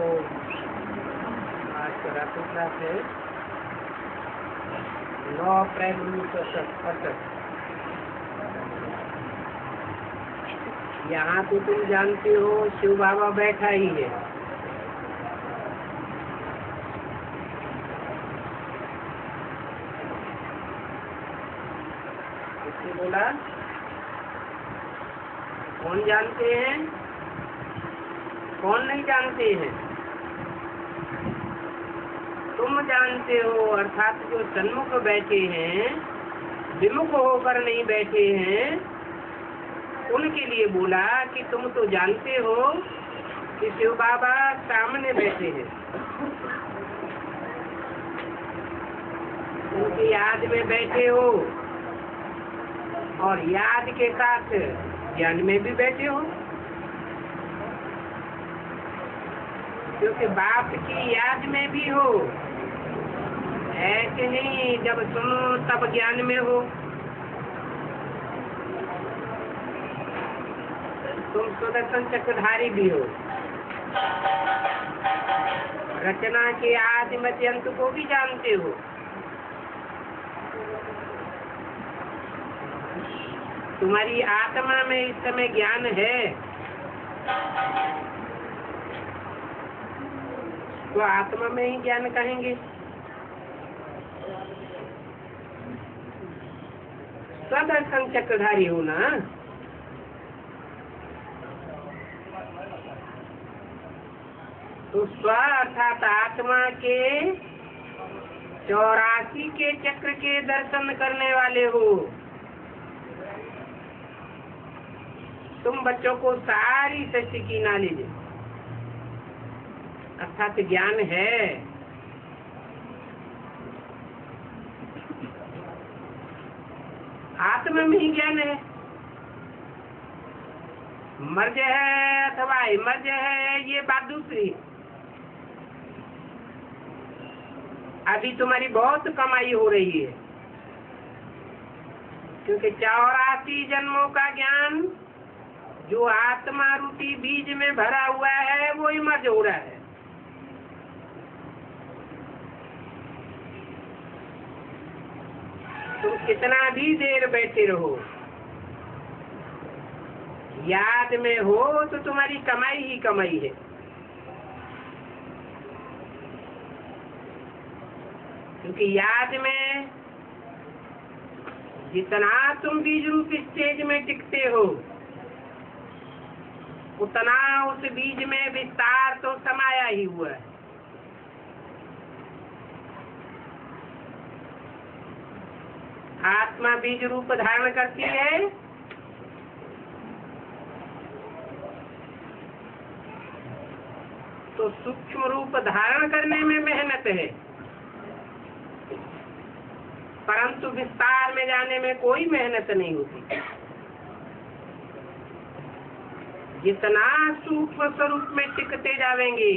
को आज का रात्रि है 9 अप्रैल 1968। यहाँ तो तुम जानते हो शिव बाबा बैठा ही है। उसने बोला कौन जानते हैं, कौन नहीं जानते हैं? तुम जानते हो, अर्थात जो सन्मुख बैठे हैं, विमुख होकर नहीं बैठे हैं, उनके लिए बोला कि तुम तो जानते हो कि शिव बाबा सामने बैठे हैं, उनकी याद में बैठे हो और याद के साथ ज्ञान में भी बैठे हो, क्योंकि बाप की याद में भी हो। ऐसे नहीं जब सुनो तब ज्ञान में हो। तुम सुदर्शन चक्रधारी भी हो, रचना के आदि मध्य अंत को भी जानते हो। तुम्हारी आत्मा में इस समय ज्ञान है, तो आत्मा में ही ज्ञान कहेंगे। सदर्शन चक्रधारी हो ना। तो स्व अर्थात आत्मा के 84 के चक्र के दर्शन करने वाले हो। तुम बच्चों को सारी सृष्टि की नॉलेज अर्थात ज्ञान है। आत्मा में ही ज्ञान है। मर्ज है अथवा मर्ज है, ये बात दूसरी। अभी तुम्हारी बहुत कमाई हो रही है, क्योंकि 84 जन्मों का ज्ञान जो आत्मा रूपी बीज में भरा हुआ है वो इमर्ज हो रहा है। तुम कितना भी देर बैठे रहो, याद में हो तो तुम्हारी कमाई ही कमाई है। क्योंकि याद में जितना तुम बीज रूप स्टेज में टिकते हो, उतना उस बीज में विस्तार तो समाया ही हुआ है। आत्मा बीज रूप धारण करती है, तो सूक्ष्म रूप धारण करने में मेहनत है, परंतु विस्तार में जाने में कोई मेहनत नहीं होती। जितना सूक्ष्म स्वरूप में टिकते जावेंगे,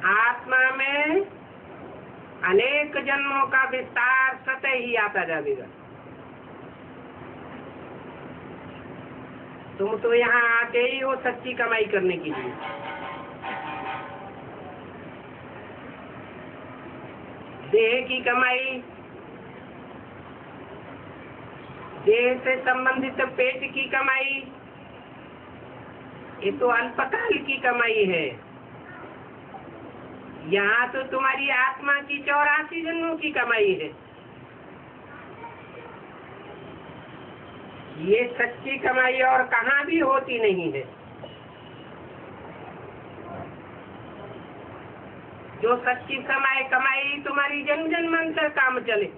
आत्मा में अनेक जन्मों का विस्तार स्वतः ही आता जाएगा। तुम तो यहाँ आते ही हो सच्ची कमाई करने के लिए। देह की कमाई, देह से संबंधित पेट की कमाई, ये तो अल्पकाल की कमाई है। यहाँ तो तुम्हारी आत्मा की 84 जन्मों की कमाई है। ये सच्ची कमाई और कहाँ भी होती नहीं है। जो सच्ची कमाई तुम्हारी जन्म जन्मांतर काम चले।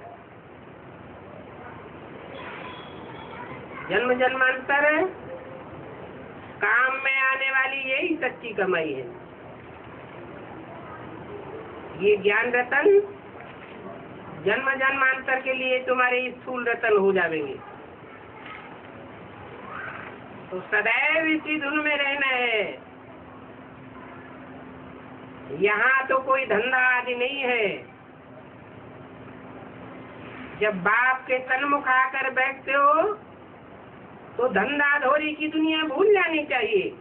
जन्म जन्मांतर काम में आने वाली यही सच्ची कमाई है। ये ज्ञान रतन जन्म जन्मांतर के लिए तुम्हारे स्थूल रतन हो जाएंगे। तो सदैव इसी धुन में रहना है। यहाँ तो कोई धंधा आदि नहीं है। जब बाप के सन्मुख आकर बैठते हो तो धंधा धोरी की दुनिया भूल जानी चाहिए।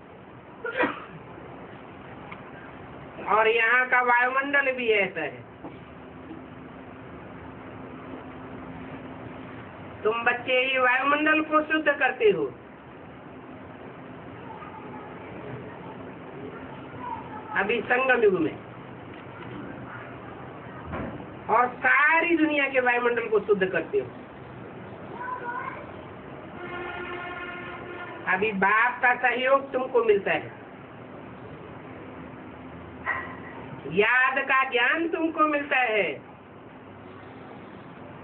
और यहाँ का वायुमंडल भी ऐसा है। तुम बच्चे ही वायुमंडल को शुद्ध करते हो। अभी संगम युग में, और सारी दुनिया के वायुमंडल को शुद्ध करते हो। अभी बाप का सहयोग तुमको मिलता है, याद का ज्ञान तुमको मिलता है,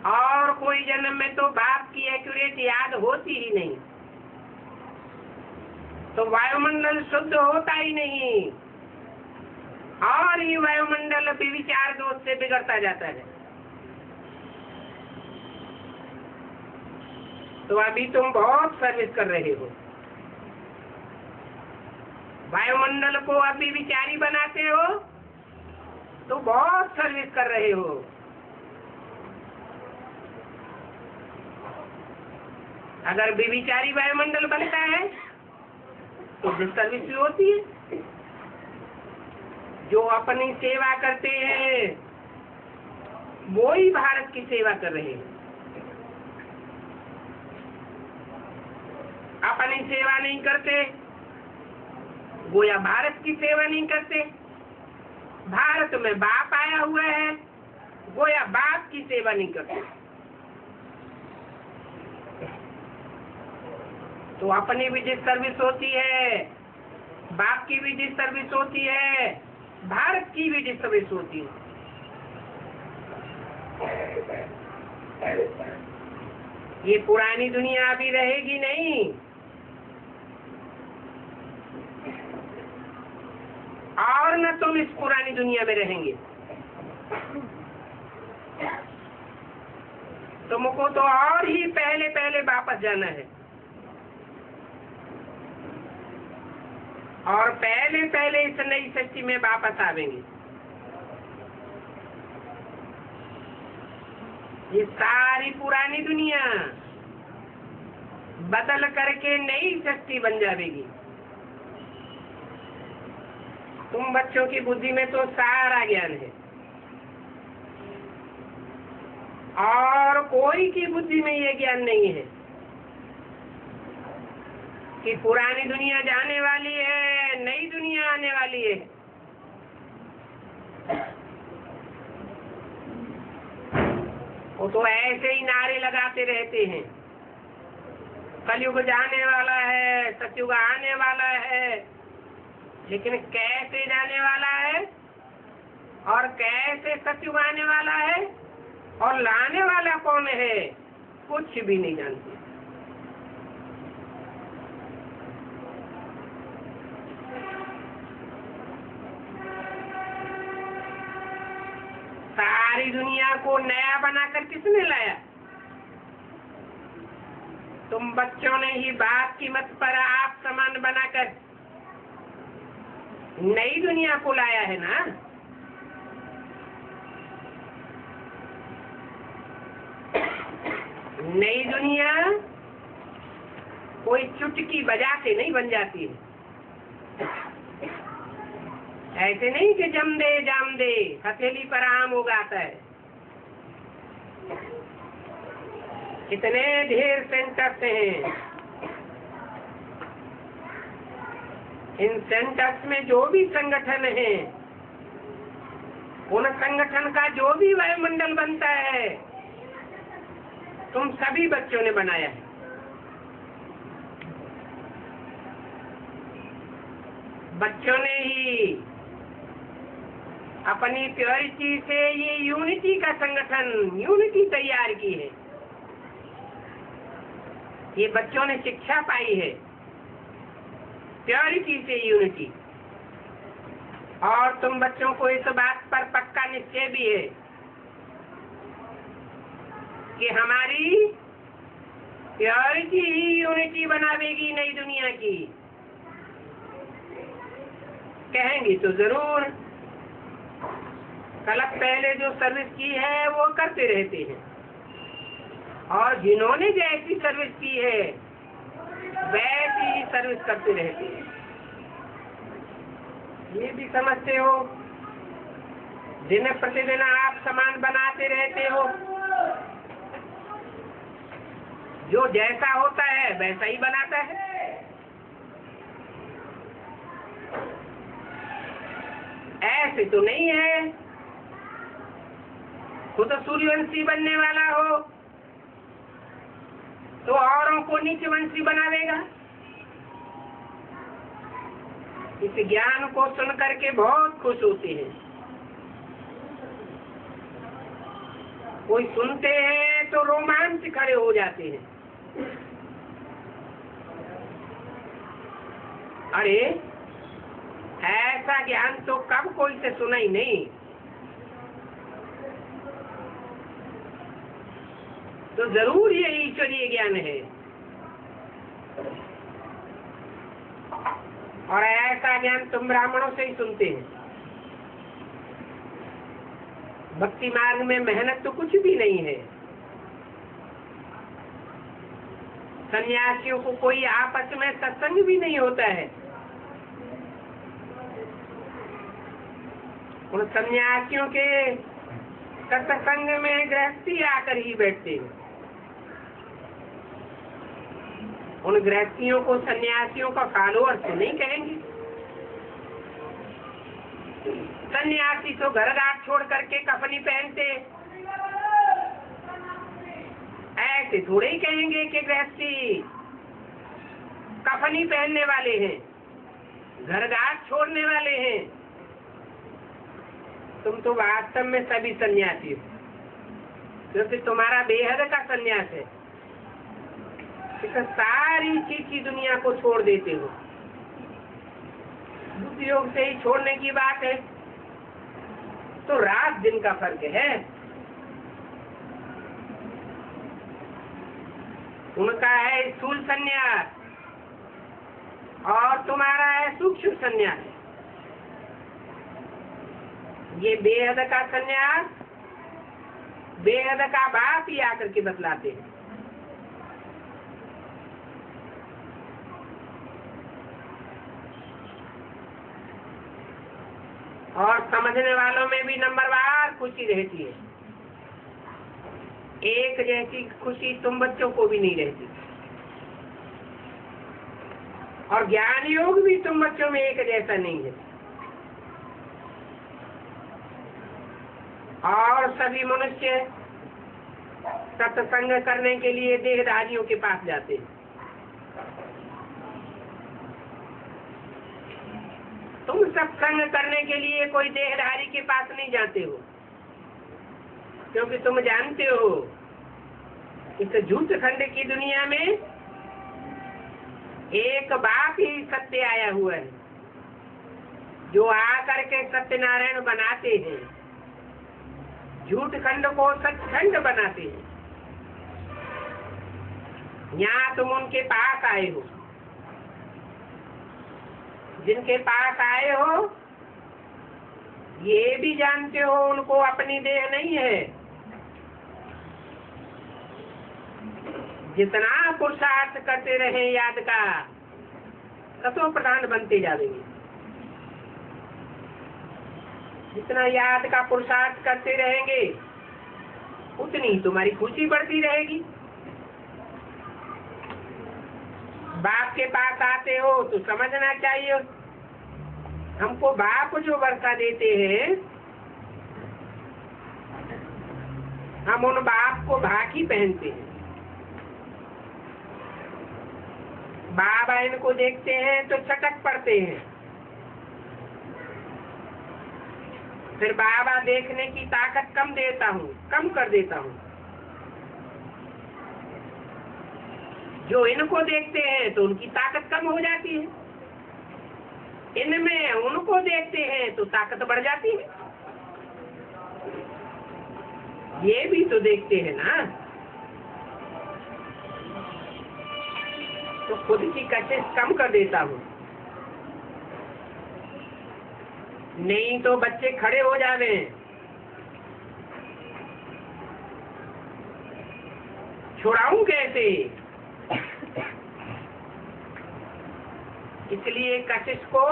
और कोई जन्म में तो बाप की एक्यूरेट याद होती ही नहीं, तो वायुमंडल शुद्ध होता ही नहीं, और ये वायुमंडल विचार दोष से बिगड़ता जाता है। तो अभी तुम बहुत सर्विस कर रहे हो, वायुमंडल को अभी विचारी बनाते हो, तो बहुत सर्विस कर रहे हो। अगर बेविचारी वायुमंडल बनता है तो डिस्टर्बेंस भी होती है। जो अपनी सेवा करते हैं वो ही भारत की सेवा कर रहे हैं। अपनी सेवा नहीं करते, गोया भारत की सेवा नहीं करते। भारत में बाप आया हुआ है, गोया बाप की सेवा नहीं करते। तो अपनी भी डिस्टर्बेंस होती है, बाप की भी डिस्टर्बेंस होती है, भारत की भी डिस्टर्बेंस होती है। ये पुरानी दुनिया अभी रहेगी नहीं, और न तुम इस पुरानी दुनिया में रहेंगे। तुमको तो और ही पहले पहले वापस जाना है, और पहले पहले इस नई सृष्टि में वापस आवेंगे। ये सारी पुरानी दुनिया बदल करके नई सृष्टि बन जाएगी। तुम बच्चों की बुद्धि में तो सारा ज्ञान है, और कोई की बुद्धि में ये ज्ञान नहीं है कि पुरानी दुनिया जाने वाली है, नई दुनिया आने वाली है। वो तो ऐसे ही नारे लगाते रहते हैं, कलयुग जाने वाला है, सतयुग आने वाला है, लेकिन कैसे जाने वाला है, और कैसे सतयुग आने वाला है, और लाने वाला कौन है, कुछ भी नहीं जानते। सारी दुनिया को नया बनाकर किसने लाया? तुम बच्चों ने ही बाप की मत पर आप समान बनाकर नई दुनिया को लाया है ना। नई दुनिया कोई चुटकी बजाते नहीं बन जाती है। ऐसे नहीं कि जम दे जाम दे हथेली पर आम उगाता है। कितने ढेर सेंटर्स हैं, इन सेंटर्स में जो भी संगठन है, उन संगठन का जो भी वायुमंडल बनता है, तुम सभी बच्चों ने बनाया है। बच्चों ने ही अपनी प्योरिटी से ये यूनिटी का संगठन, यूनिटी तैयार की है। ये बच्चों ने शिक्षा पाई है प्योरिटी से यूनिटी, और तुम बच्चों को इस बात पर पक्का निश्चय भी है कि हमारी प्योरिटी ही यूनिटी बनावेगी नई दुनिया की। कहेंगी तो जरूर, कल पहले जो सर्विस की है वो करते रहते हैं, और जिन्होंने जैसी सर्विस की है वैसी ही सर्विस करते रहते हैं। ये भी समझते हो दिन प्रतिदिन आप सामान बनाते रहते हो, जो जैसा होता है वैसा ही बनाता है। ऐसे तो नहीं है खुद सूर्यवंशी बनने वाला हो तो औरों को नीचवंशी बना देगा। इस ज्ञान को सुन करके बहुत खुश होते हैं। कोई सुनते हैं तो रोमांच खड़े हो जाते हैं। अरे ऐसा ज्ञान तो कब कोई से सुना ही नहीं। तो जरूर ये ईश्वरीय ज्ञान है। और ऐसा ज्ञान तुम ब्राह्मणों से ही सुनते हैं। भक्ति मार्ग में मेहनत तो कुछ भी नहीं है। सन्यासियों को कोई आपस में सत्संग भी नहीं होता है। उन सन्यासियों के सत्संग में गृहस्थी आकर ही बैठते हैं। उन गृहस्थियों को सन्यासियों का फॉलोअर तो नहीं कहेंगे। सन्यासी तो घर रात छोड़ करके कफनी पहनते, ऐसे थोड़े ही कहेंगे कि गृहस्थी कफनी पहनने वाले हैं, घर रात छोड़ने वाले हैं। तुम तो वास्तव में सभी सन्यासी हो, क्योंकि तुम्हारा बेहद का सन्यास है। सारी चीची दुनिया को छोड़ देते हो। बुद्धि योग से ही छोड़ने की बात है तो रात दिन का फर्क है। उनका है स्थूल संन्यास और तुम्हारा है सूक्ष्म संन्यास। ये बेहद का संन्यास बेहद का बात ही आकर के बतलाते हैं। और समझने वालों में भी नंबरवार खुशी रहती है। एक जैसी खुशी तुम बच्चों को भी नहीं रहती। और ज्ञान योग भी तुम बच्चों में एक जैसा नहीं है। और सभी मनुष्य सत्संग करने के लिए देहधारियों के पास जाते हैं। तुम सत्संग करने के लिए कोई देहधारी के पास नहीं जाते हो, क्योंकि तुम जानते हो इस झूठ खंड की दुनिया में एक बात ही सत्य आया हुआ है, जो आकर के सत्यनारायण बनाते हैं, झूठ खंड को सचखंड बनाते हैं। यहाँ तुम उनके पास आए हो, जिनके पास आए हो ये भी जानते हो उनको अपनी देह नहीं है। जितना पुरुषार्थ करते रहे याद का, तत्व प्रधान बनते जाएंगे। जितना याद का पुरुषार्थ करते रहेंगे उतनी तुम्हारी खुशी बढ़ती रहेगी। बाप के पास आते हो तो समझना चाहिए, हमको बाप जो वर्षा देते हैं हम उन बाप को भाकी पहनते हैं। बाबा इनको देखते हैं तो छटक पड़ते हैं, फिर बाबा देखने की ताकत कम कर देता हूँ। जो इनको देखते हैं तो उनकी ताकत कम हो जाती है, इनमें उनको देखते हैं तो ताकत बढ़ जाती है। ये भी तो देखते हैं ना, तो खुद की कशिश कम कर देता हूँ, नहीं तो बच्चे खड़े हो जावे। छुड़ाऊं कैसे? इसलिए कशिश को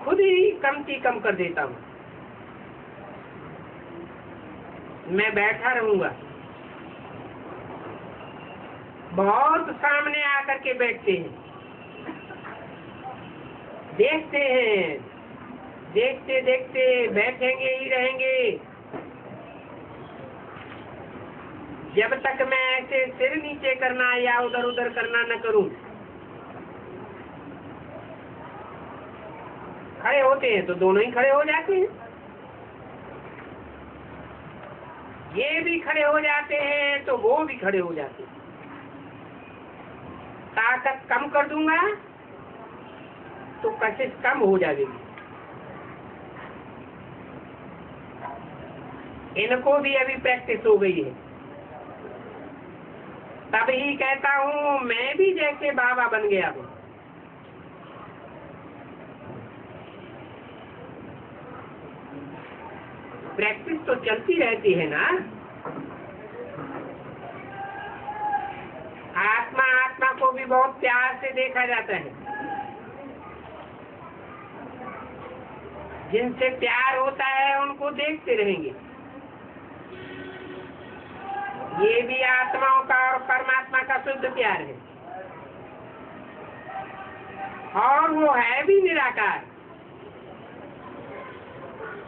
खुद ही कम कर देता हूँ। मैं बैठा रहूंगा। बहुत सामने आकर के बैठते हैं, देखते हैं, देखते देखते बैठेंगे ही रहेंगे जब तक मैं ऐसे सिर नीचे करना या उधर उधर करना न करूं। खड़े होते हैं तो दोनों ही खड़े हो जाते हैं, ये भी खड़े हो जाते हैं तो वो भी खड़े हो जाते हैं। ताकत कम कर दूंगा तो कशिश कम हो जाएगी। इनको भी अभी प्रैक्टिस हो गई है, तभी कहता हूँ मैं भी जैसे बाबा बन गया हूँ। प्रैक्टिस तो चलती रहती है ना। आत्मा आत्मा को भी बहुत प्यार से देखा जाता है। जिनसे प्यार होता है उनको देखते रहेंगे। ये भी आत्माओं का और परमात्मा का शुद्ध प्यार है, और वो है भी निराकार।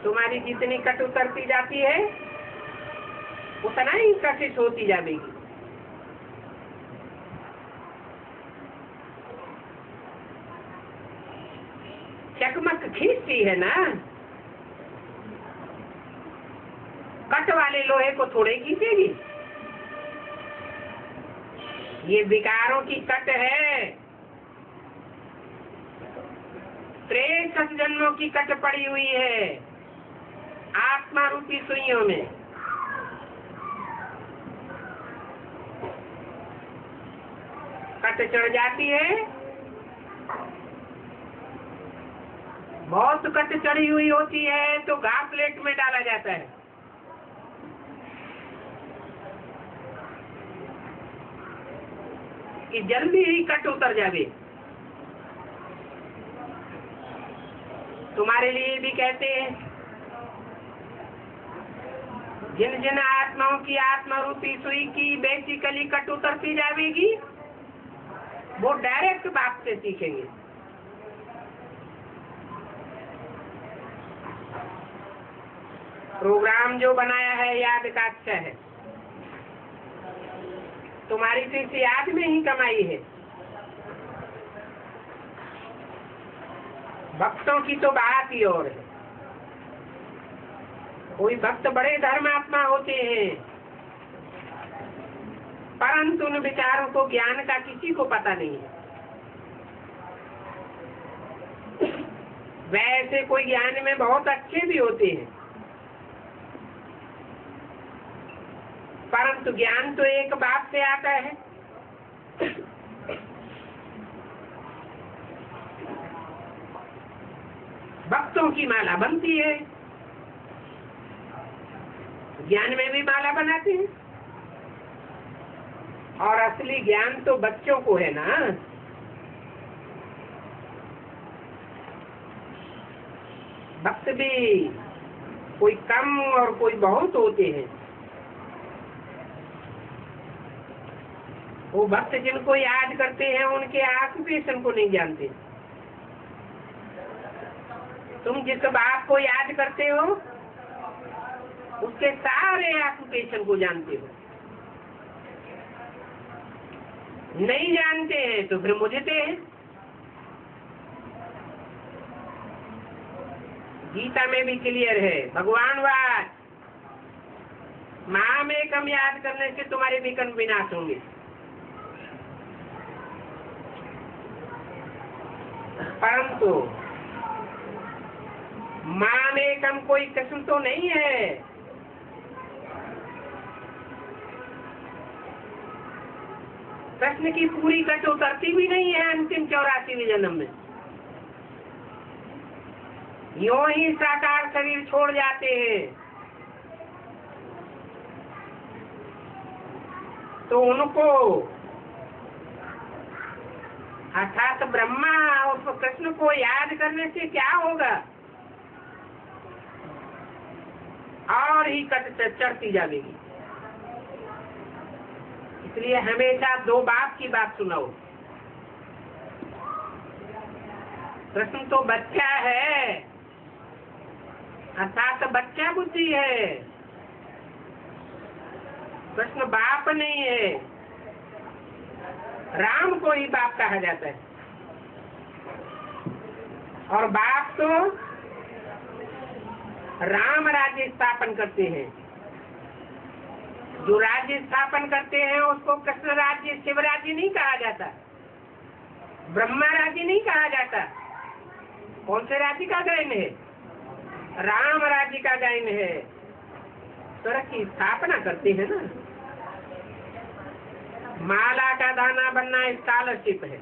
तुम्हारी जितनी कट उतरती जाती है उतना ही कशिश होती जाएगी। चकमक खींचती है ना, कट वाले लोहे को थोड़े खींचेगी। ये विकारों की कट है, त्रेसठ जन्मों की कट पड़ी हुई है आत्मा रूपी सुइयों में। कट चढ़ जाती है, बहुत कट चढ़ी हुई होती है तो घा प्लेट में डाला जाता है। कि जल्दी ही कट उतर जावे। तुम्हारे लिए भी कहते हैं, जिन जिन आत्माओं की आत्मा रूपी सुई की बेसिकली कट उतरती जाएगी वो डायरेक्ट बाप से सीखेंगे। प्रोग्राम जो बनाया है याद का अच्छा है। तुम्हारी तो इस याद में ही कमाई है। भक्तों की तो बात ही और है। कोई भक्त बड़े धर्मात्मा होते हैं, परंतु उन विचारों को ज्ञान का किसी को पता नहीं है। वैसे कोई ज्ञान में बहुत अच्छे भी होते हैं, परंतु ज्ञान तो एक बाप से आता है। भक्तों की माला बनती है, ज्ञान में भी माला बनाते हैं। और असली ज्ञान तो बच्चों को है ना। भक्त भी कोई कम और कोई बहुत होते हैं। वो भक्त जिनको याद करते हैं उनके ऑक्यूपेशन को नहीं जानते। तुम जिस बाप को याद करते हो उसके सारे ऑक्यूपेशन को जानते हो। नहीं जानते हैं तो फिर मुझते हैं। गीता में भी क्लियर है, भगवान वाद माम एकम याद करने से तुम्हारे विकर्म विनाश होंगे। परंतु माम एकम कोई कृष्ण तो नहीं है। कृष्ण की पूरी कट उतरती भी नहीं है अंतिम 84वें जन्म में। यूं ही साकार शरीर छोड़ जाते हैं तो उनको अर्थात ब्रह्मा उस कृष्ण को याद करने से क्या होगा, और और ही चढ़ती जाएगी। इसलिए हमेशा दो बाप की बात सुनाओ। प्रश्न तो बच्चा है, अर्थात बच्चा बुद्धि है, प्रश्न बाप नहीं है। राम को ही बाप कहा जाता है, और बाप तो राम राज्य स्थापन करते हैं। जो राज्य स्थापन करते हैं उसको कृष्ण राज्य, शिव राज्य नहीं कहा जाता, ब्रह्मा राज्य नहीं कहा जाता। कौन से राज्य का गायन है? राम राज्य का गायन है। स्वर्ग की स्थापना करते हैं ना। माला का दाना बनना स्कॉलरशिप है।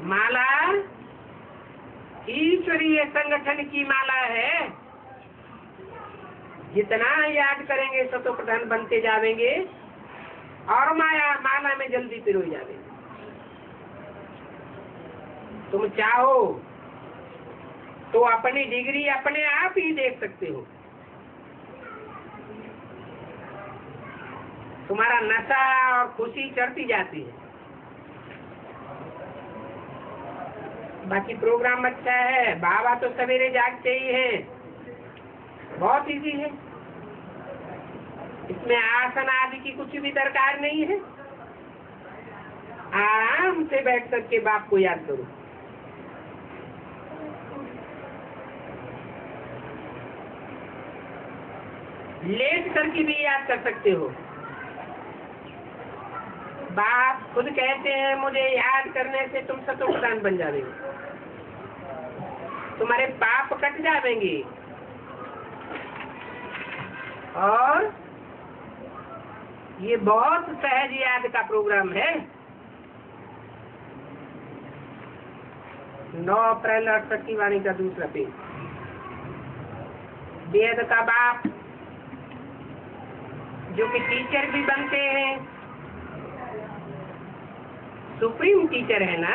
माला ईश्वरीय संगठन की माला है। जितना याद करेंगे सतो प्रधान बनते जाएंगे और माला में जल्दी पिरोई जाएंगे। तुम चाहो तो अपनी डिग्री अपने आप ही देख सकते हो। तुम्हारा नशा और खुशी चढ़ती जाती है। बाकी प्रोग्राम अच्छा है। बाबा तो सवेरे जागते ही हैं, बहुत इजी है। इसमें आसन आदि की कुछ भी दरकार नहीं है। आराम से बैठ करके बाप को याद करो। लेट करके भी याद कर सकते हो। बाप खुद कहते हैं मुझे याद करने से तुम सतो प्रधान बन जाओगे, तुम्हारे पाप कट जाएंगे। और ये बहुत सहज याद का प्रोग्राम है। 9 अप्रैल 68 की वाणी का दूसरा पेज। वेद का बाप जो कि टीचर भी बनते हैं, सुप्रीम टीचर है ना,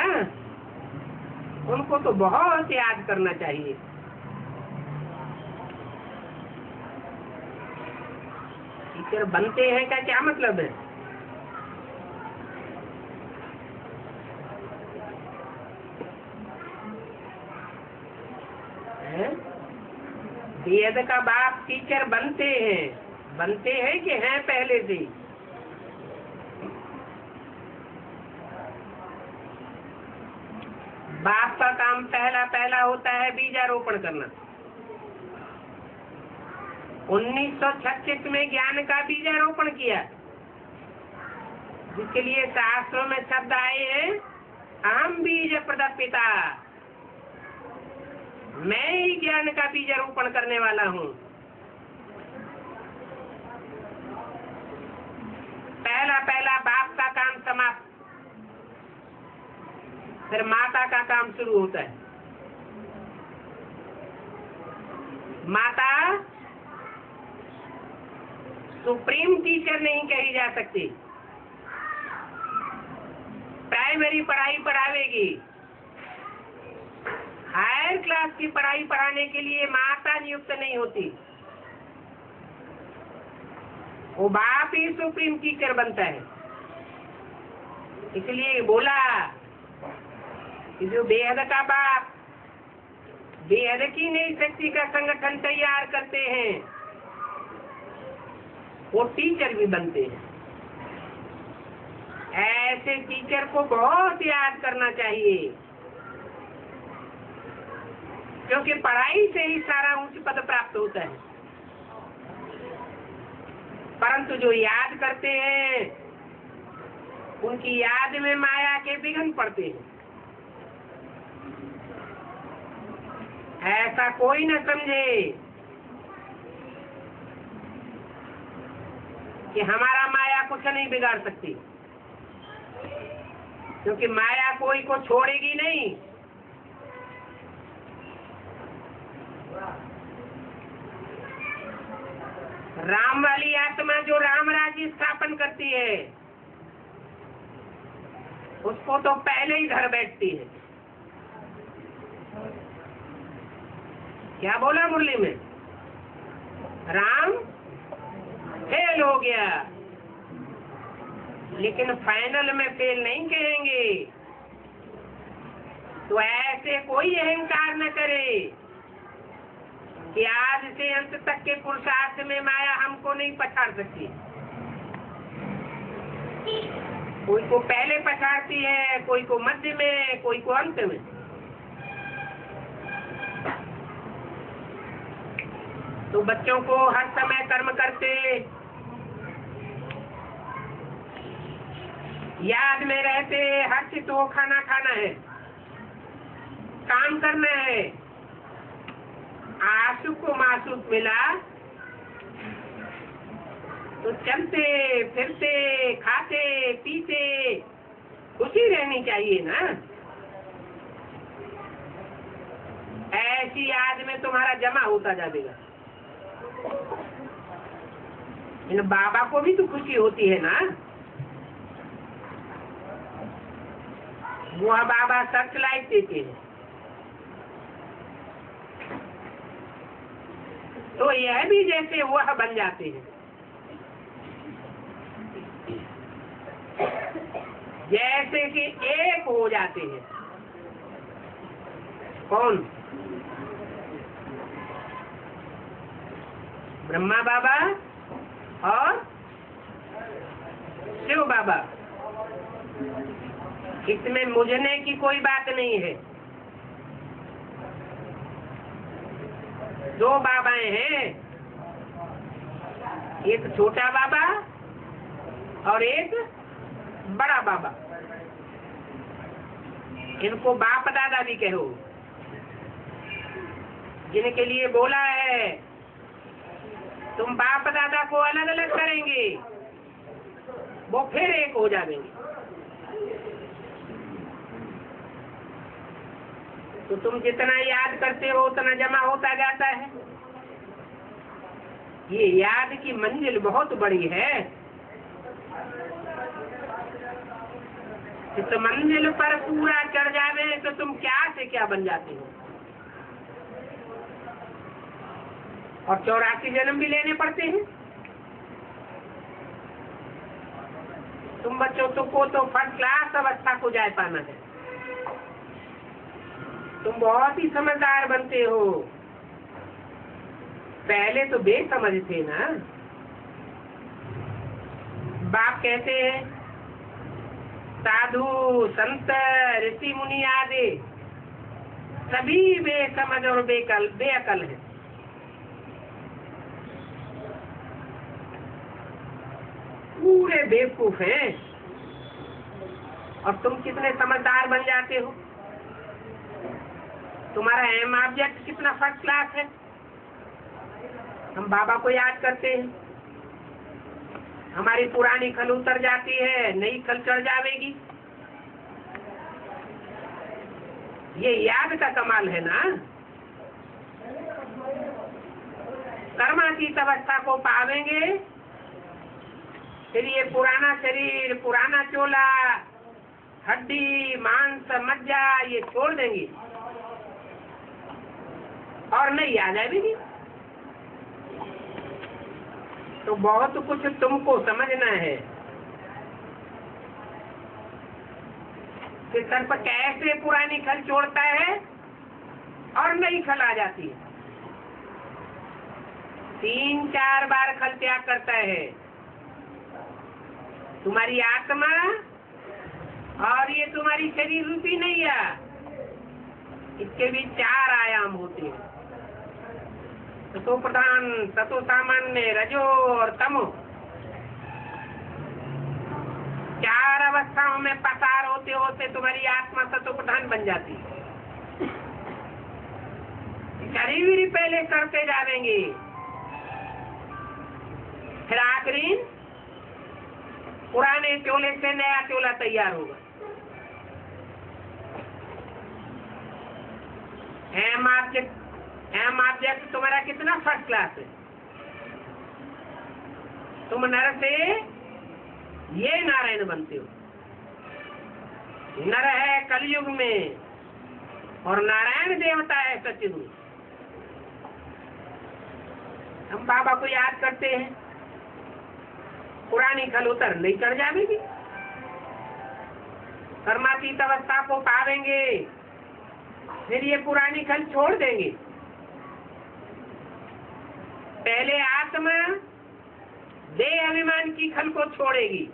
उनको तो बहुत याद करना चाहिए। टीचर बनते हैं का क्या मतलब है? वेद का बाप टीचर बनते हैं कि हैं पहले से? बाप का काम पहला होता है बीजारोपण करना। 1936 में ज्ञान का बीजारोपण किया, जिसके लिए शास्त्रों में शब्द आए हैं, अहम बीज प्रदपिता, मैं ही ज्ञान का बीजारोपण करने वाला हूँ। पहला बाप का काम समाप्त, फिर माता का काम शुरू होता है। माता सुप्रीम टीचर नहीं कही जा सकती। प्राइमरी पढ़ाई पढ़ावेगी, हायर क्लास की पढ़ाई पढ़ाने के लिए माता नियुक्त नहीं होती। वो बाप ही सुप्रीम टीचर बनता है। इसलिए बोला कि जो बेहद का बाप बेहद की नई शक्ति का संगठन तैयार करते हैं, वो टीचर भी बनते हैं। ऐसे टीचर को बहुत याद करना चाहिए, क्योंकि पढ़ाई से ही सारा उच्च पद प्राप्त होता है। परंतु जो याद करते हैं, उनकी याद में माया के विघ्न पड़ते हैं। ऐसा कोई न समझे कि हमारा माया कुछ नहीं बिगाड़ सकती, क्योंकि माया कोई को छोड़ेगी नहीं। राम वाली आत्मा जो राम राज्य स्थापन करती है, उसको तो पहले ही घर बैठती है। क्या बोला मुरली में? राम फेल हो गया, लेकिन फाइनल में फेल नहीं कहेंगे। तो ऐसे कोई अहंकार न करे कि आज से अंत तक के पुरुषार्थ में माया हमको नहीं पछाड़ सकती। कोई को पहले पछाड़ती है, कोई को मध्य में, कोई को अंत में। तो बच्चों को हर समय कर्म करते याद में रहते, हर्षित हो खाना खाना है, काम करना है। आशुक को माशुक मिला तो चलते फिरते खाते पीते खुशी रहनी चाहिए ना। ऐसी याद में तुम्हारा जमा होता जाएगा। इन बाबा को भी तो खुशी होती है ना। वह बाबा सर्च लाइट देते हैं, तो यह भी जैसे वह बन जाते हैं। जैसे कि एक हो जाते हैं। कौन? ब्रह्मा बाबा और शिव बाबा। इसमें मुझने की कोई बात नहीं है। दो बाबाएं हैं, एक छोटा बाबा और एक बड़ा बाबा। इनको बाप दादा भी कहो। जिनके लिए बोला है तुम बाप दादा को अलग अलग करेंगे, वो फिर एक हो जाएंगे। तो तुम जितना याद करते हो उतना जमा होता जाता है। ये याद की मंजिल बहुत बड़ी है। इस मंजिल पर पूरा चढ़ जावे तो तुम क्या से क्या बन जाते हो। और 84 जन्म भी लेने पड़ते हैं। तुम बच्चों को तो फर्स्ट क्लास अवस्था को जाए पाना है। तुम बहुत ही समझदार बनते हो। पहले तो बेसमझ थे ना। बाप कहते हैं साधु संत ऋषि मुनि आदि सभी बेसमझ और बेअकल है। पूरे बेवकूफ हैं। और तुम कितने समझदार बन जाते हो। तुम्हारा एम ऑब्जेक्ट कितना फर्स्ट क्लास है। हम बाबा को याद करते हैं, हमारी पुरानी खल उतर जाती है, नई खल चढ़ जाएगी। ये याद का कमाल है ना। कर्मातीत अवस्था को पावेंगे, फिर ये पुराना शरीर, पुराना चोला, हड्डी मांस मज्जा ये छोड़ देंगे और नहीं आ जाएगी। तो बहुत कुछ तुमको समझना है कि सर्प कैसे पुरानी खल छोड़ता है और नई खल आ जाती है। 3-4 बार खल त्याग करता है। तुम्हारी आत्मा और ये तुम्हारी शरीर रूपी नैया, इसके भी 4 आयाम होते हैं। सतो प्रधान, सतो सामान्य, रजो और तमो। 4 अवस्थाओं में पसार होते होते तुम्हारी आत्मा सतो प्रधान बन जाती है। शरीर पहले करते जाएंगे, फिर आखिरी पुराने चोले से नया चोला तैयार होगा। एम ऑब्जेक्ट तुम्हारा कितना फर्स्ट क्लास है। तुम नर से ये नारायण बनते हो। नर है कलयुग में और नारायण देवता है सतयुग में। हम बाबा को याद करते हैं, पुरानी खल उतर नहीं चढ़ जाएगी, कर्मातीत अवस्था को पावेंगे, फिर ये पुरानी खल छोड़ देंगे। पहले आत्मा देह अभिमान की खल को छोड़ेगी,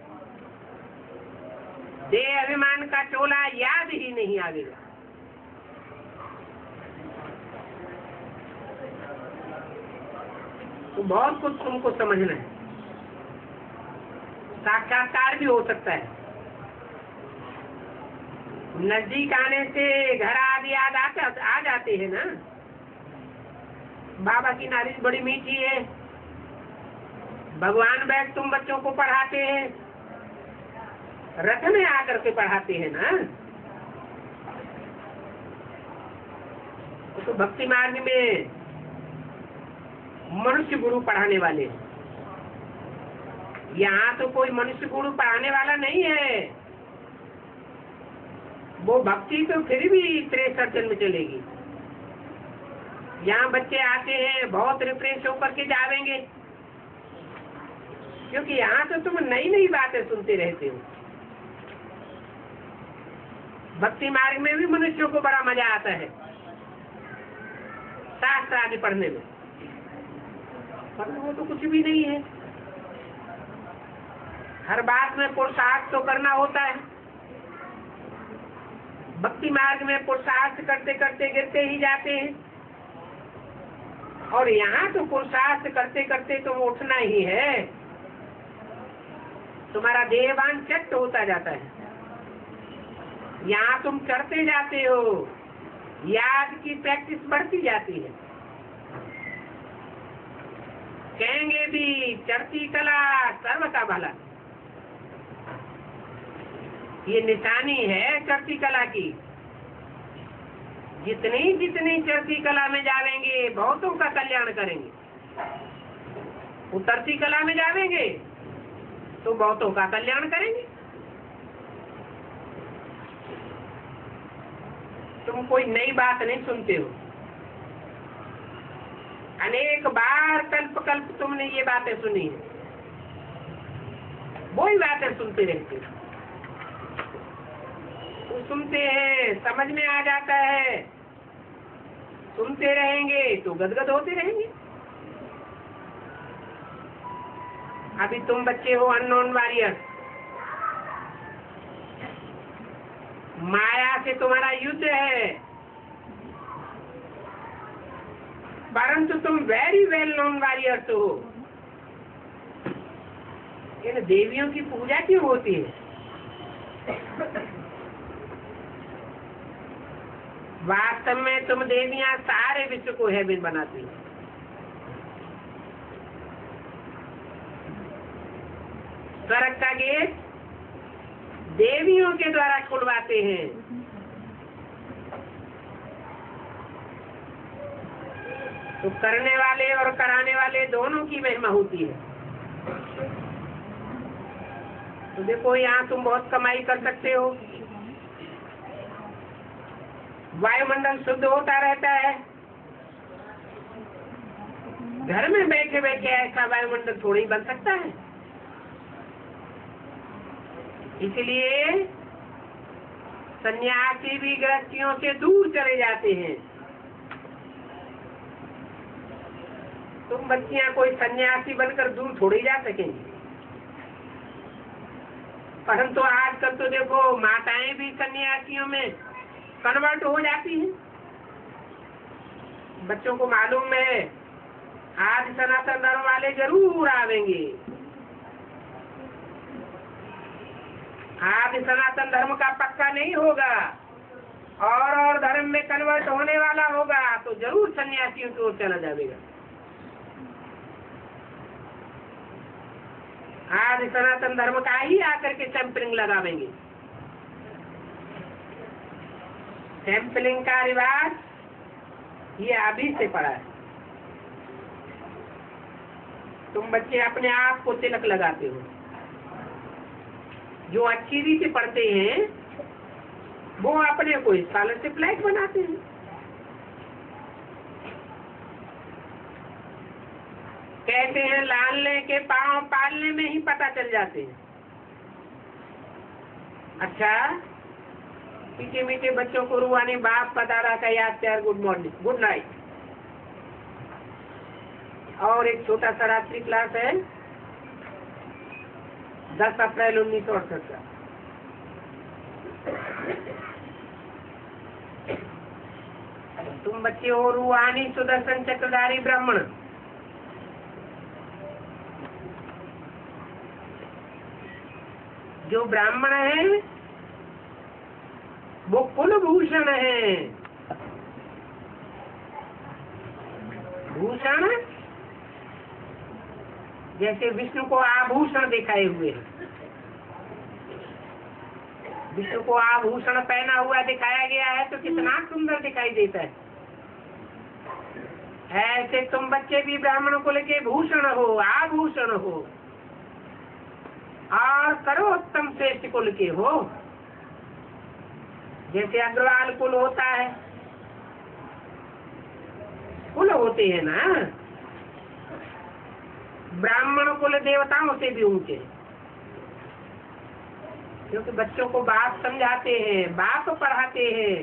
देह अभिमान का चोला याद ही नहीं आवेगा। तो बहुत कुछ तुमको समझना है, साक्षात्कार भी हो सकता है। नजदीक आने से घर आदि याद आ जाते हैं ना। बाबा की नारिश बड़ी मीठी है, भगवान बैठ तुम बच्चों को पढ़ाते हैं, रथ में आकर के पढ़ाते हैं ना। तो भक्ति मार्ग में मनुष्य गुरु पढ़ाने वाले, यहाँ तो कोई मनुष्य गुरु पढ़ाने वाला नहीं है। वो भक्ति तो फिर भी 63 जन्म चलेगी। यहाँ बच्चे आते हैं बहुत रिफ्रेश होकर के जावेंगे, क्योंकि यहाँ तो तुम नई नई बातें सुनते रहते हो। भक्ति मार्ग में भी मनुष्यों को बड़ा मजा आता है शास्त्र आदि पढ़ने में, पर वो तो कुछ भी नहीं है। हर बात में पुरुषार्थ तो करना होता है। भक्ति मार्ग में पुरुषार्थ करते करते गिरते ही जाते हैं, और यहाँ तो पुरुषार्थ करते करते तुम उठना ही है। तुम्हारा देहवान चट होता जाता है, यहाँ तुम करते जाते हो, याद की प्रैक्टिस बढ़ती जाती है। कहेंगे भी चढ़ती कला सर्व का भला, ये निशानी है चढ़ती कला की। जितनी जितनी चढ़ती कला में जावेंगे बहुतों का कल्याण करेंगे, उतरती कला में जावेंगे तो बहुतों का कल्याण करेंगे। तुम कोई नई बात नहीं सुनते हो, अनेक बार कल्प कल्प तुमने ये बातें सुनी है, वही बातें सुनते रहते हो। तो सुनते हैं, समझ में आ जाता है, सुनते रहेंगे तो गदगद होते रहेंगे। अभी तुम बच्चे हो अननोन वॉरियर, माया से तुम्हारा युद्ध है, परंतु तुम वेरी वेल नोन वॉरियर्स हो। इन देवियों की पूजा क्यों होती है? वास्तव में तुम देवियां सारे विश्व को हेवन बनाती हो। स्वर्ग का गेट देवियों के द्वारा खुलवाते हैं। तो करने वाले और कराने वाले दोनों की महिमा होती है। तो देखो यहाँ तुम बहुत कमाई कर सकते हो, वायुमंडल शुद्ध होता रहता है। घर में बैठे बैठे ऐसा वायुमंडल थोड़ी बन सकता है। इसलिए सन्यासी भी गृहस्थियों से दूर चले जाते हैं। तुम बच्चियां कोई सन्यासी बनकर दूर थोड़ी जा सकेंगी। परंतु आजकल तो देखो माताएं भी सन्यासियों में कन्वर्ट हो जाती हैं। बच्चों को मालूम है आज सनातन धर्म वाले जरूर आवेंगे, आज सनातन धर्म का पक्का नहीं होगा और धर्म में कन्वर्ट होने वाला होगा, तो जरूर सन्यासियों की ओर चला जाएगा। आज सनातन धर्म का ही आकर के सैंपलिंग लगावेंगे। सैंपलिंग का रिवाज ये अभी से पड़ा है। तुम बच्चे अपने आप को तिलक लगाते हो। जो अच्छी रीति पढ़ते हैं वो अपने को स्कॉलरशिप लाइक बनाते हैं। कहते हैं लालने के पाँव पालने में ही पता चल जाते हैं। अच्छा, मीठे मीठे बच्चों को रुआने बाप पधारा का याद प्यार गुड मॉर्निंग गुड नाइट। और एक छोटा सा रात्रि क्लास है 10 अप्रैल 1968 का। तुम बच्चे हो रूहानी सुदर्शन चक्रधारी ब्राह्मण। जो ब्राह्मण है वो कुलभूषण है। भूषण जैसे विष्णु को आभूषण दिखाए हुए हैं, विष्णु को आभूषण पहना हुआ दिखाया गया है तो कितना सुंदर दिखाई देता है। ऐसे तुम बच्चे भी ब्राह्मण कुल के भूषण हो, आभूषण हो, और करो उत्तम श्रेष्ठ कुल के हो। जैसे अग्रवाल कुल होता है, कुल होते हैं ना, ब्राह्मण कुल देवताओं से भी ऊंचे, क्योंकि बच्चों को बाप समझाते हैं, बाप पढ़ाते हैं।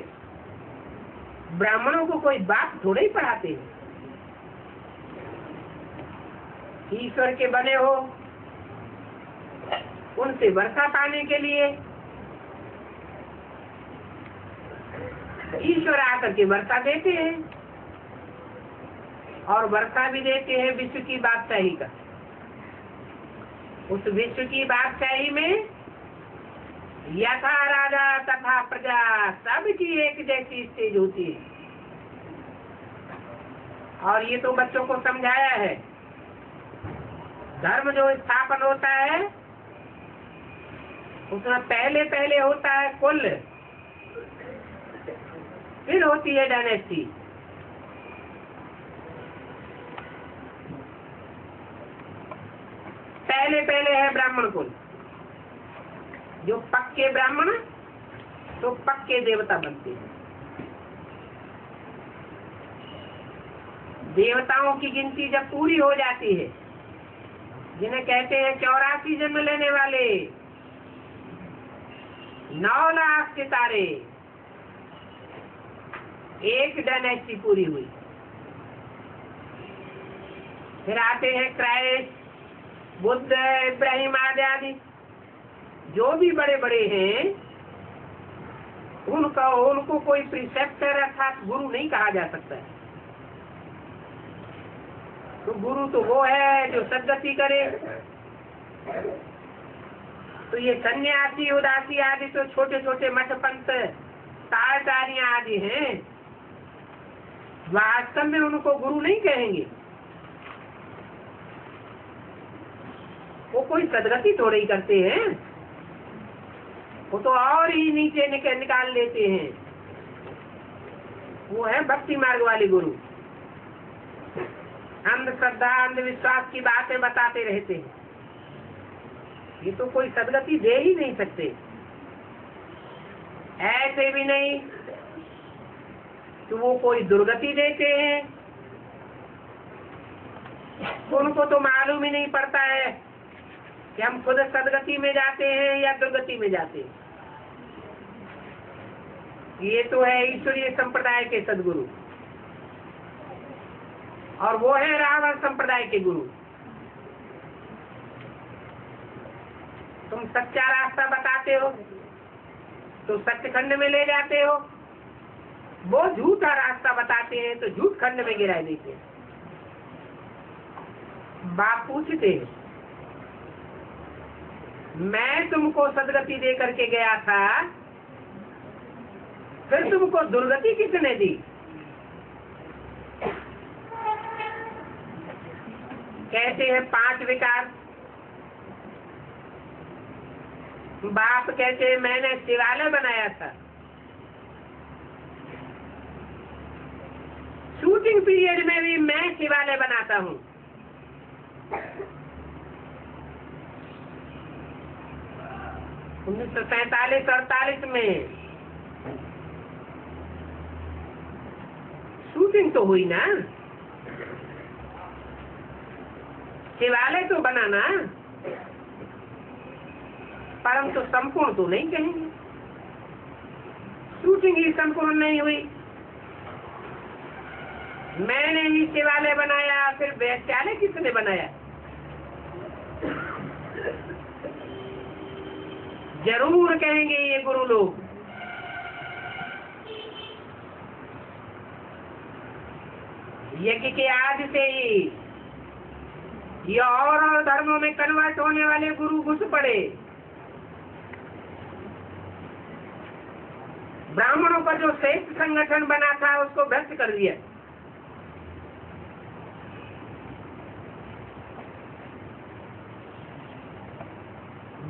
ब्राह्मणों को कोई बाप थोड़े ही पढ़ाते हैं। ईश्वर के बने हो, उनसे वर्षा पाने के लिए ईश्वर आकर के वर्षा देते हैं, और वर्षा भी देते हैं विश्व की बादशाही का। उस विश्व की बादशाही में यथा राजा तथा प्रजा सबकी एक जैसी स्टेज होती है। और ये तो बच्चों को समझाया है। धर्म जो स्थापन होता है उसमें पहले पहले होता है कुल, फिर होती है डायनेस्टी। पहले पहले है ब्राह्मण कुल, जो पक्के ब्राह्मण तो पक्के देवता बनते हैं। देवताओं की गिनती जब पूरी हो जाती है, जिन्हें कहते हैं 84 जन्म लेने वाले, 9 लाख सितारे, एक डायनेस्टी पूरी हुई। फिर आते हैं क्राइस्ट, बुद्ध, इब्राहिम आदि जो भी बड़े बड़े हैं, उनको कोई प्रिसेप्टर अर्थात गुरु नहीं कहा जा सकता है। तो गुरु तो वो है जो सद्गति करे। तो ये सन्यासी उदासी आदि तो छोटे छोटे मठ पंथ तारदारियां आदि हैं, वास्तव में उनको गुरु नहीं कहेंगे। वो कोई सदगति थोड़ी ही करते हैं, वो तो और ही नीचे निकाल लेते हैं। वो है भक्ति मार्ग वाले गुरु, अंधश्रद्धा अंधविश्वास की बातें बताते रहते हैं। ये तो कोई सदगति दे ही नहीं सकते। ऐसे भी नहीं कि वो कोई दुर्गति देते हैं, उनको तो मालूम ही नहीं पड़ता है कि हम खुद सदगति में जाते हैं या दुर्गति में जाते हैं। ये तो है ईश्वरीय संप्रदाय के सदगुरु, और वो है रावण संप्रदाय के गुरु। तुम सच्चा रास्ता बताते हो तो सत्यखंड में ले जाते हो, वो झूठा रास्ता बताते हैं तो झूठ खंड में गिरा देते हैं। बाप पूछते हैं, मैं तुमको सदगति दे करके गया था, फिर तुमको दुर्गति किसने दी? कहते हैं 5 विकार। बाप कहते हैं मैंने शिवालय बनाया था, शूटिंग पीरियड में भी मैं शिवालय बनाता हूँ। उन्नीस 1947-48 में शूटिंग तो हुई ना। शिवालय तो बनाना, परंतु संपूर्ण तो नहीं कहेंगे। शूटिंग ही संपूर्ण नहीं हुई। मैंने ही शिवालय बनाया, फिर वैश्यालय किसने बनाया? जरूर कहेंगे ये गुरु लोग। यज्ञ के आदि से ही ये और धर्मों में कन्वर्ट होने वाले गुरु घुस पड़े। ब्राह्मणों का जो श्रेष्ठ संगठन बना था उसको भ्रष्ट कर दिया।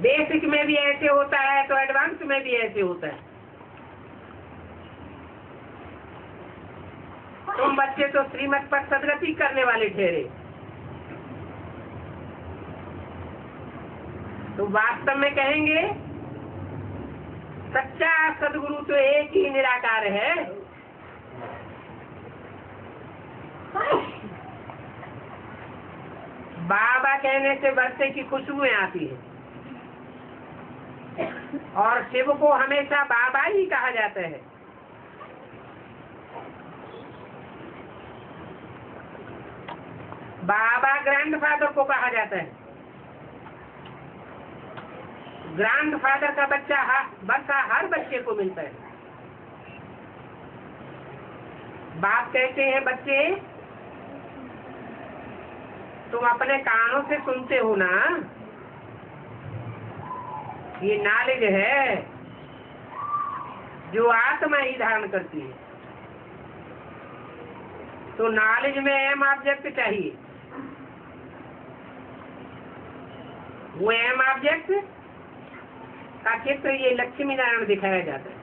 बेसिक में भी ऐसे होता है तो एडवांस में भी ऐसे होता है। तुम बच्चे तो श्रीमत पर सदगति करने वाले ठहरे, तो वास्तव में कहेंगे सच्चा सदगुरु तो एक ही निराकार है। बाबा कहने से बरसे की खुशबुएं आती है, और शिव को हमेशा बाबा ही कहा जाता है। बाबा ग्रैंडफादर को कहा जाता है। ग्रैंडफादर का बच्चा हर बच्चे को मिलता है। बाप कहते हैं बच्चे तुम अपने कानों से सुनते हो ना, ये नॉलेज है जो आत्मा ही धारण करती है। तो नॉलेज में एम ऑब्जेक्ट चाहिए। वो एम ऑब्जेक्ट का चित्र ये लक्ष्मी नारायण दिखाया जाता है,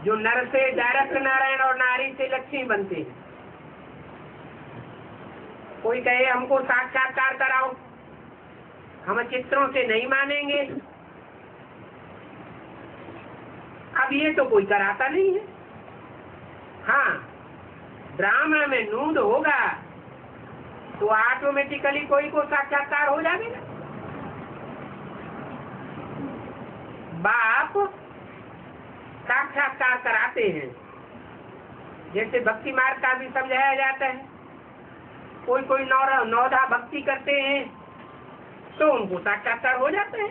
जो नर से डायरेक्ट नारायण और नारी से लक्ष्मी बनते हैं। कोई कहे हमको साक्षात्कार कराओ, हम चित्रों से नहीं मानेंगे। अब ये तो कोई कराता नहीं है। हाँ, ब्राह्मण में नूंद होगा तो ऑटोमेटिकली कोई को साक्षात्कार हो जाएगा। बाप साक्षात्कार कराते हैं, जैसे भक्ति मार्ग का भी समझाया जाता है। कोई नौधा भक्ति करते हैं तो उनको साक्षात्कार हो जाता है,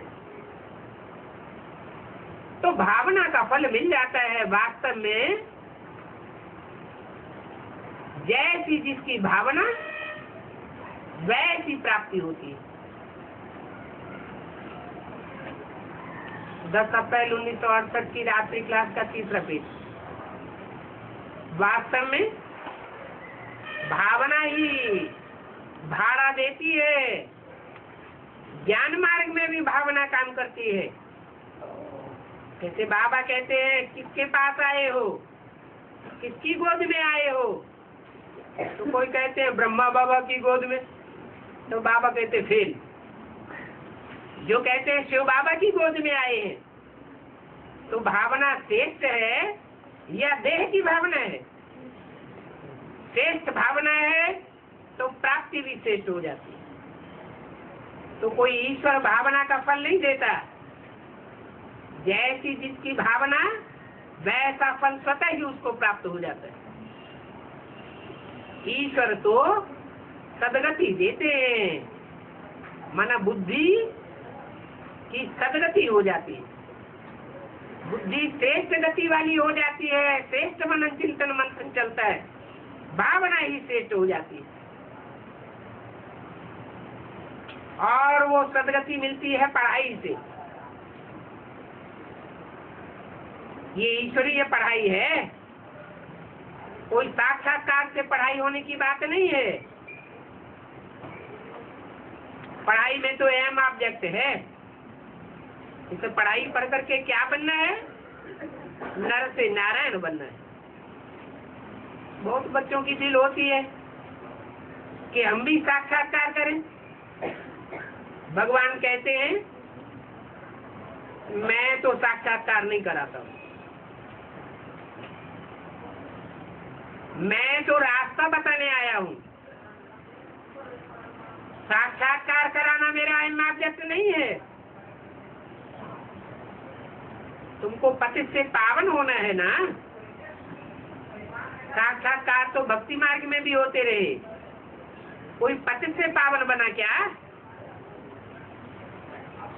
तो भावना का फल मिल जाता है। वास्तव में जैसी जिसकी भावना वैसी प्राप्ति होती है। 10 अप्रैल 1968 की रात्रि क्लास का तीसरा पेज। वास्तव में भावना ही भाड़ा देती है। ज्ञान मार्ग में भी भावना काम करती है। जैसे बाबा कहते हैं किसके पास आए हो, किसकी गोद में आए हो, तो कोई कहते हैं ब्रह्मा बाबा की गोद में, तो बाबा कहते फेल। जो कहते हैं शिव बाबा की गोद में आए हैं, तो भावना श्रेष्ठ है या देह की भावना है? श्रेष्ठ भावना है तो प्राप्ति भी श्रेष्ठ हो जाती है। तो कोई ईश्वर भावना का फल नहीं देता। जैसी जिसकी भावना वैसा फल स्वतः ही उसको प्राप्त हो जाता है। ईश्वर तो सदगति देते हैं, माना बुद्धि की सदगति हो जाती है। बुद्धि श्रेष्ठ गति वाली हो जाती है, श्रेष्ठ मनन चिंतन मंथन चलता है, भावना ही श्रेष्ठ हो जाती है। और वो सदगति मिलती है पढ़ाई से। ये ईश्वरीय पढ़ाई है, कोई साक्षात्कार से पढ़ाई होने की बात नहीं है। पढ़ाई में तो एम ऑब्जेक्ट है। इसे पढ़ाई पढ़ करके क्या बनना है? नर से नारायण बनना है। बहुत बच्चों की दिल होती है कि हम भी साक्षात्कार करें। भगवान कहते हैं मैं तो साक्षात्कार नहीं कराता हूं, मैं तो रास्ता बताने आया हूं। साक्षात्कार कराना मेरा ऑब्जेक्ट नहीं है। तुमको पतित से पावन होना है ना। साक्षात्कार तो भक्ति मार्ग में भी होते रहे, कोई पतित से पावन बना क्या?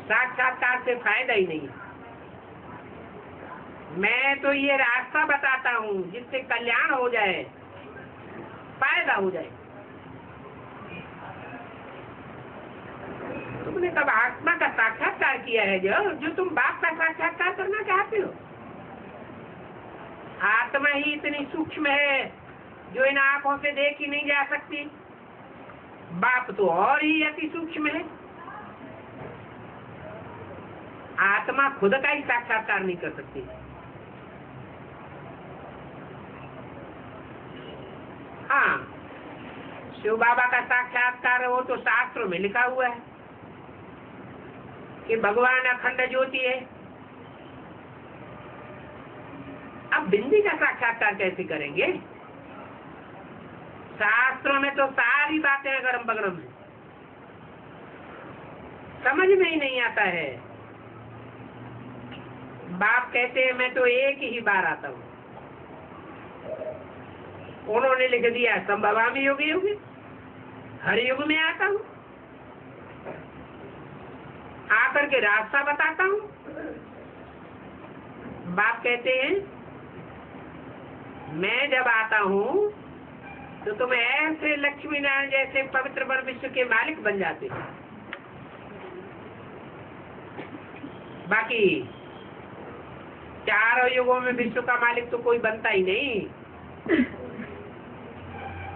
साक्षात्कार से फायदा ही नहीं। मैं तो ये रास्ता बताता हूँ जिससे कल्याण हो जाए, फायदा हो जाए। तुमने कब आत्मा का साक्षात्कार किया है? जो तुम बाप का साक्षात्कार करना चाहते हो। आत्मा ही इतनी सूक्ष्म है जो इन आंखों से देखी नहीं जा सकती। बाप तो और ही अति सूक्ष्म है। आत्मा खुद का ही साक्षात्कार नहीं कर सकती। हाँ, शिव बाबा का साक्षात्कार वो तो शास्त्रों में लिखा हुआ है कि भगवान अखंड ज्योति है। अब बिंदी का साक्षात्कार कैसे करेंगे? शास्त्रों में तो सारी बातें गरम बगरम है, समझ में ही नहीं आता है। बाप कहते हैं मैं तो एक ही बार आता हूँ। उन्होंने लिख दिया संभवामी युग युग, हर युग में आता हूँ, आकर के रास्ता बताता हूँ। बाप कहते हैं मैं जब आता हूँ तो तुम ऐसे लक्ष्मी नारायण जैसे पवित्र वर विश्व के मालिक बन जाते हो। बाकी चारों युगों में विश्व का मालिक तो कोई बनता ही नहीं।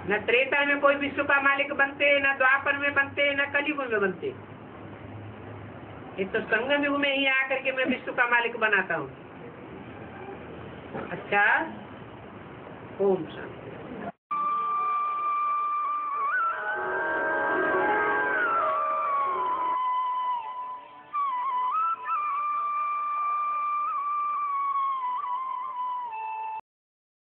न त्रेता में कोई विश्व का मालिक बनते, न द्वापर में बनते, न कलयुग में बनते। ये तो संगम युग में ही आकर के मैं विश्व का मालिक बनाता हूँ। अच्छा, ओम शांति।